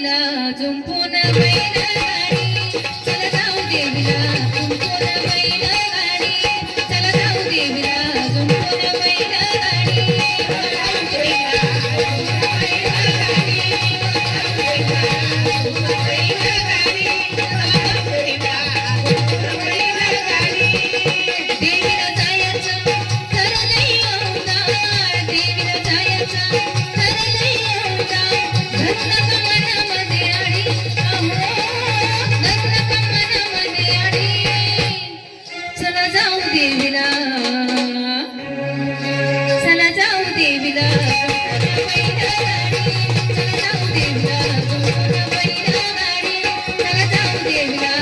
देवीला जुंपून बैलगाडी चला जाऊ देवीला जुंपून बैलगाडी चला जाऊ देवीला जुंपून बैलगाडी देवीला जायचं ठरलंय औदार देवीला जायचं ठरलंय औदार घटना मनामध्ये आली घटना मनामध्ये आली चला जाऊ देवीला चला जाऊ देवीला चला जाऊ देवीला चला जाऊ देवीला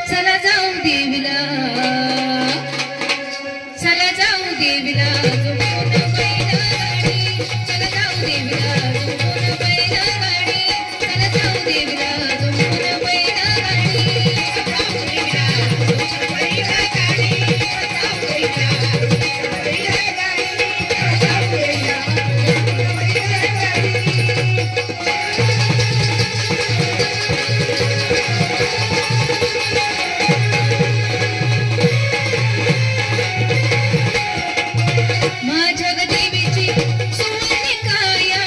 चला जाऊ देवीला चला जाऊ देवीला जुंपून बैलगाडी चला जाऊ देवीला जुंपून बैलगाडी चला जाऊ देवीला जुंपून बैलगाडी माझ्या देवीची सुवर्ण काया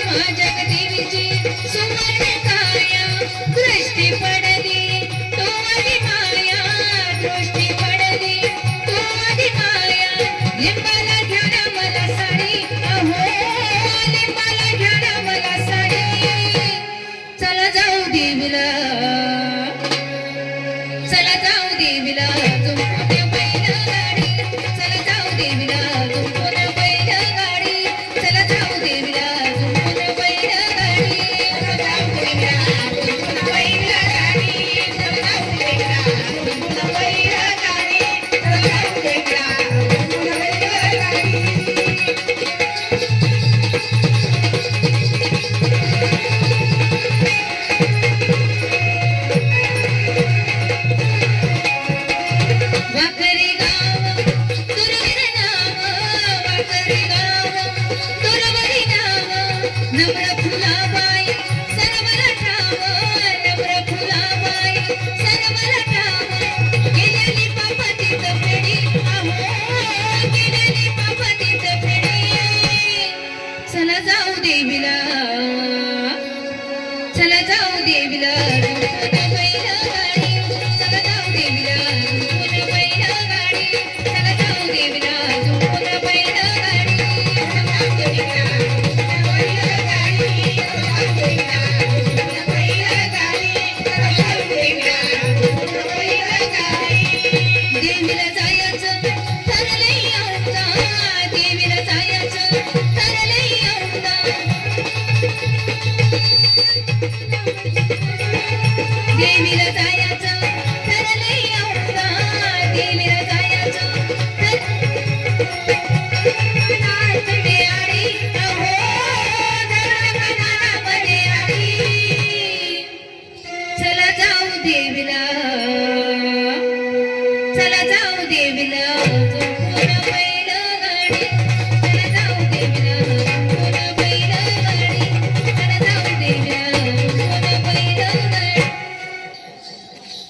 माझ्या देवीची सुवर्ण काया दृष्टी पडली तोवरी माया दृष्टी पडली तोवरी माया लिंबाला घ्या ना मला साडी अहो लिंबाला घ्या ना मला साडी चला जाऊ देवीला चला जाऊ देवीला जुंपून बैलगाडी चला जाऊ देवीला जुंपून बैलगाडी चला जाऊ देवीला जुंपून बैलगाडी चला जाऊ देवीला जुंपून बैलगाडी चला जाऊ देवीला जुंपून बैलगाडी चला जाऊ देवीला जुंपून बैलगाडी वाकरी गाव दुर्वीर नाव वाकरी गाव दुर्वरी नाव नम्र फुलाबाई सर्वला ठाव नम्र फुलाबाई सर्वला ठाव गेलेली पापतीत फेडी अहो गेलेली पापतीत फेडी चला जाऊ देवीला चला जाऊ देवीला जुंपून बैलगाडी चला जाऊ देवीला जुंपून बैलगाडी चला जाऊ देवीला जुंपून बैलगाडी चला जाऊ देवीला जुंपून बैलगाडी चला जाऊ देवीला जुंपून बैलगाडी चला जाऊ देवीला जुंपून बैलगाडी देवीला जायचं ठरलंय औदार देवीला जायचं ठरलंय औदार देवीला